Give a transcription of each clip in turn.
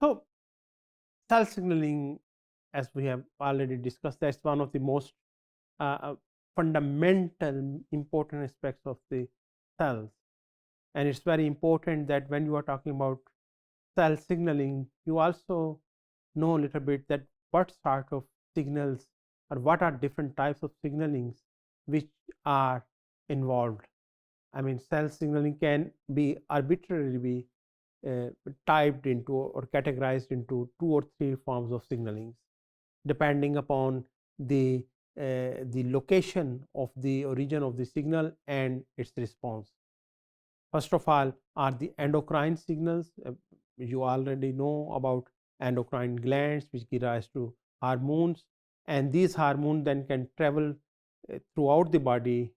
So, cell signaling, as we have already discussed, that's one of the most fundamental important aspects of the cells, and it's very important that when you are talking about cell signaling, you also know a little bit that what sort of signals or what are different types of signalings which are involved. I mean, cell signaling can be arbitrarily typed into or categorized into 2 or 3 forms of signalings, depending upon the location of the origin of the signal and its response. First of all are the endocrine signals. You already know about endocrine glands which give rise to hormones, and these hormones then can travel throughout the body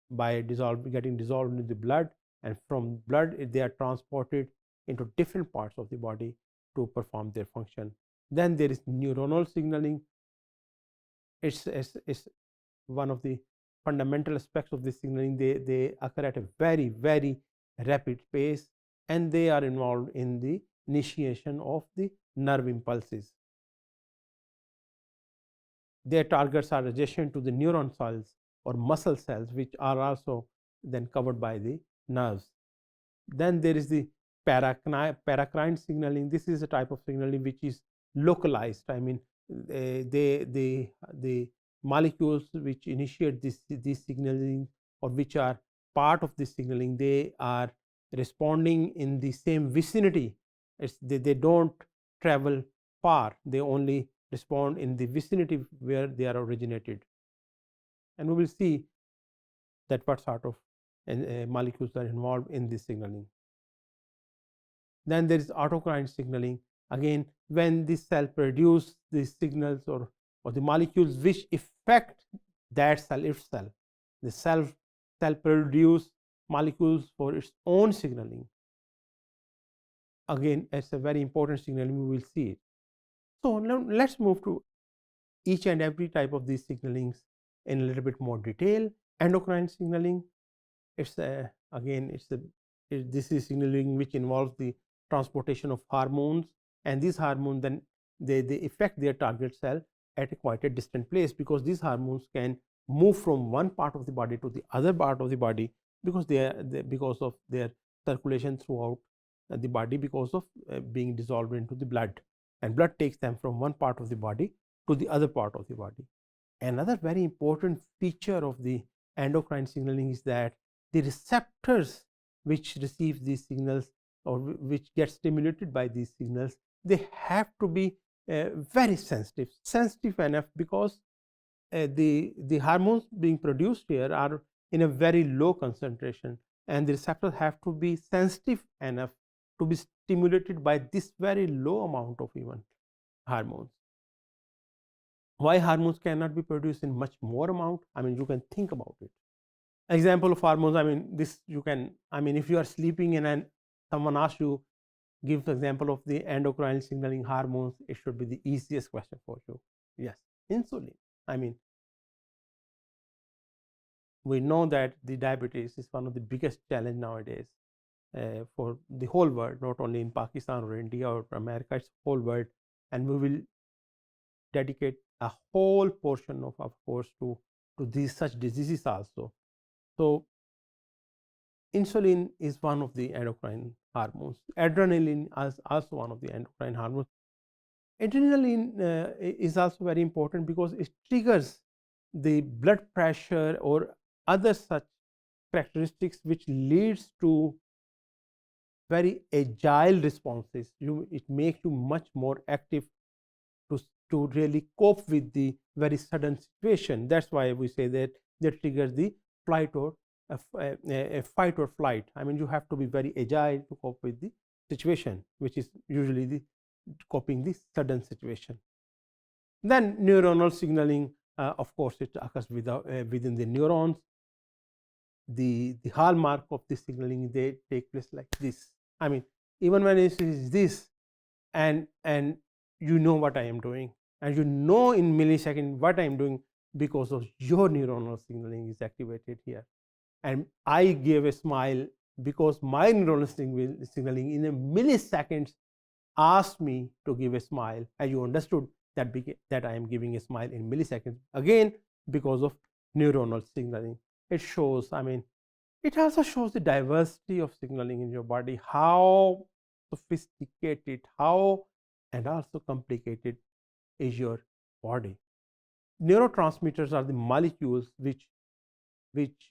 by getting dissolved in the blood, and from blood they are transported into different parts of the body to perform their function. Then there is neuronal signaling. It's one of the fundamental aspects of this signaling. They occur at a very rapid pace, and they are involved in the initiation of the nerve impulses. Their targets are adjacent to the neuron cells or muscle cells, which are also then covered by the nerves. Then there is the paracrine signaling. This is a type of signaling which is localized. I mean, the molecules which initiate this signaling, or which are part of this signaling, they are responding in the same vicinity. They don't travel far, they only respond in the vicinity where they are originated. And we will see that what sort of molecules are involved in this signaling. Then there is autocrine signaling. Again, when the cell produce these signals or the molecules which affect that cell itself, the cell produce molecules for its own signaling. Again, it's a very important signaling, we will see it. So now let's move to each and every type of these signalings in a little bit more detail. Endocrine signaling, it's this is signaling which involves the transportation of hormones, and these hormones then they affect their target cell at quite a distant place, because these hormones can move from one part of the body to the other part of the body, because because of their circulation throughout the body, because of being dissolved into the blood, and blood takes them from one part of the body to the other part of the body. Another very important feature of the endocrine signaling is that the receptors which receive these signals or which get stimulated by these signals, they have to be very sensitive enough, because the hormones being produced here are in a very low concentration, and the receptors have to be sensitive enough to be stimulated by this very low amount of even hormones. Why hormones cannot be produced in much more amount? I mean, you can think about it. Example of hormones, I mean, this you can, I mean, if you are sleeping and someone asks you, give example of the endocrine signaling hormones, it should be the easiest question for you. Yes, insulin. I mean, we know that the diabetes is one of the biggest challenge nowadays for the whole world, not only in Pakistan or India or America, it's whole world, and we will dedicate a whole portion of course to these such diseases also. So insulin is one of the endocrine hormones. Adrenaline is also one of the endocrine hormones. Adrenaline is also very important because it triggers the blood pressure or other such characteristics, which leads to very agile responses. It makes you much more active to really cope with the very sudden situation. That's why we say that they trigger the flight or a fight or flight. I mean, you have to be very agile to cope with the situation, which is usually the coping the sudden situation. Then neuronal signaling, of course, it occurs within the neurons. The hallmark of the signaling, they take place like this. I mean, even when it is this, and you know what I am doing, and you know in millisecond what I am doing because of your neuronal signaling is activated here. And I gave a smile because my neuronal signaling in a milliseconds asked me to give a smile, and you understood that I am giving a smile in milliseconds, again because of neuronal signaling. It shows, I mean, it also shows the diversity of signaling in your body, how sophisticated, how and also complicated is your body. Neurotransmitters are the molecules which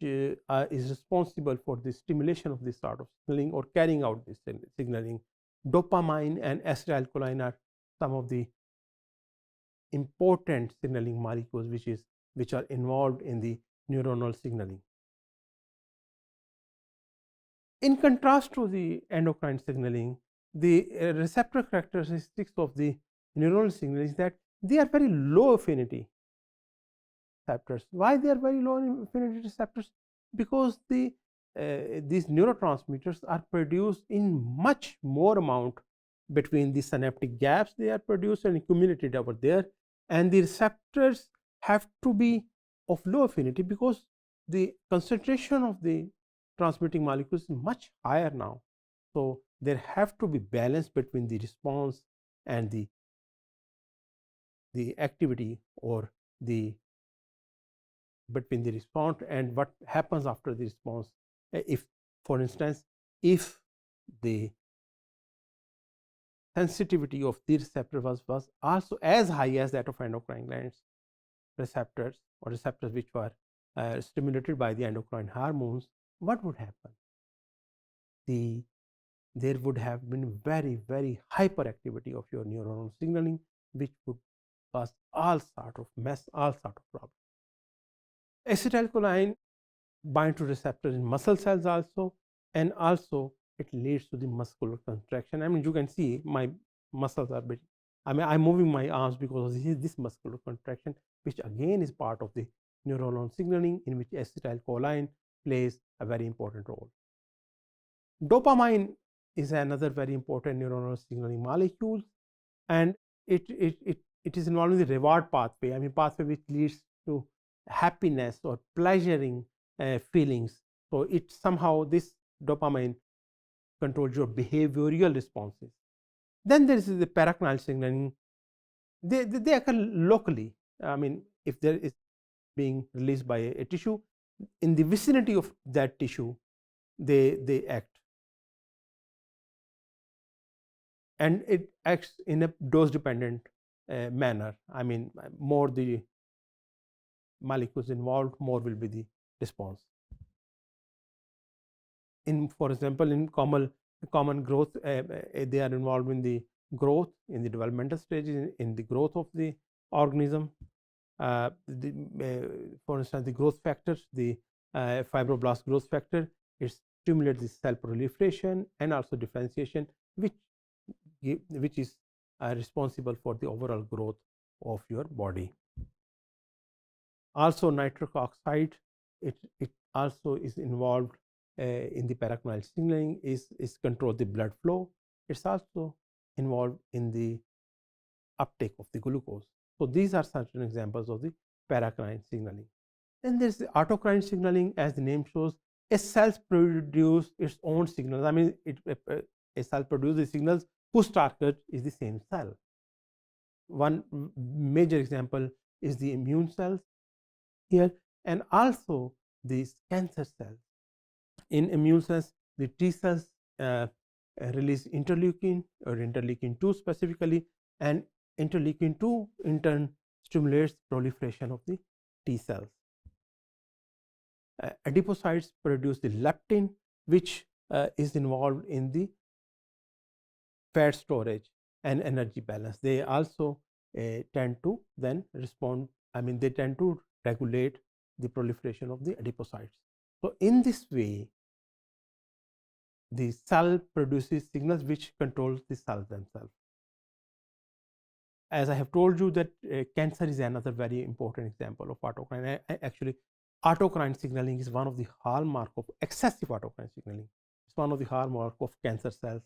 is responsible for the stimulation of this sort of signaling or carrying out this signaling. Dopamine and acetylcholine are some of the important signaling molecules which are involved in the neuronal signaling. In contrast to the endocrine signaling, the receptor characteristics of the neuronal signaling is that they are very low affinity receptors. Why they are very low affinity receptors? Because these neurotransmitters are produced in much more amount between the synaptic gaps they are produced and accumulated over there, and the receptors have to be of low affinity because the concentration of the transmitting molecules is much higher now. So there have to be balance between the response and the activity, or the between the response and what happens after the response. If, for instance, if the sensitivity of the receptor was also as high as that of endocrine glands receptors, or receptors which were stimulated by the endocrine hormones, what would happen? There would have been very, very hyperactivity of your neuronal signaling, which would cause all sort of mess, all sort of problems. Acetylcholine bind to receptors in muscle cells also, and also it leads to the muscular contraction. I mean, you can see my muscles are bit, I mean, I'm moving my arms because of this muscular contraction, which again is part of the neuronal signaling, in which acetylcholine plays a very important role. Dopamine is another very important neuronal signaling molecule, and it is involved in the reward pathway. I mean, pathway which leads to happiness or pleasuring feelings. So it somehow, this dopamine controls your behavioral responses. Then there is the paracranial signaling. They occur locally. I mean, if there is being released by a tissue, in the vicinity of that tissue, they act, and it acts in a dose dependent manner. I mean, more the molecules involved, more will be the response. In, for example, in common growth, they are involved in the growth, in the developmental stages, in the growth of the organism. For instance, the growth factors, the fibroblast growth factor, it stimulates the cell proliferation and also differentiation, which is responsible for the overall growth of your body. Also, nitric oxide, it also is involved in the paracranial signaling, is control the blood flow. It's also involved in the uptake of the glucose. So these are certain examples of the paracranial signaling. Then there's the autocrine signaling. As the name shows, a cell produces its own signals. I mean, a cell produces signals whose target is the same cell. One major example is the immune cells here, and also these cancer cells. In immune cells, the T cells release interleukin, or interleukin 2 specifically, and interleukin 2 in turn stimulates proliferation of the T cells. Adipocytes produce the leptin, which is involved in the fat storage and energy balance. They also tend to then respond, I mean, they tend to regulate the proliferation of the adipocytes. So in this way, the cell produces signals which controls the cells themselves. As I have told you that cancer is another very important example of autocrine. Actually, autocrine signaling is one of the hallmark of excessive autocrine signaling. It's one of the hallmark of cancer cells,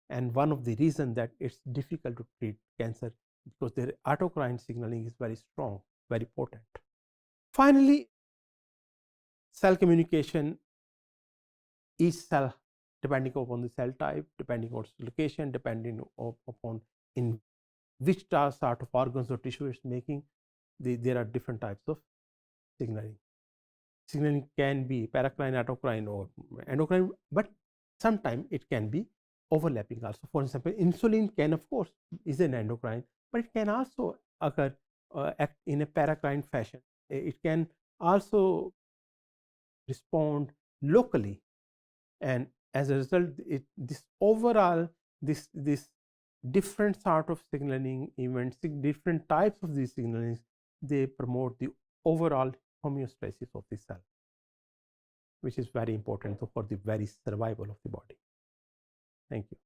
and one of the reasons that it's difficult to treat cancer because their autocrine signaling is very strong, very potent. Finally, cell communication, each cell, depending upon the cell type, depending on its location, depending upon in which sort of organs or tissue it's making, there are different types of signaling. Signaling can be paracrine, autocrine, or endocrine, but sometimes it can be overlapping also. For example, insulin can, of course, is an endocrine, but it can also occur act in a paracrine fashion. It can also respond locally, and as a result, this overall this different sort of signaling events, different types of these signalings, they promote the overall homeostasis of the cell, which is very important for the very survival of the body. Thank you.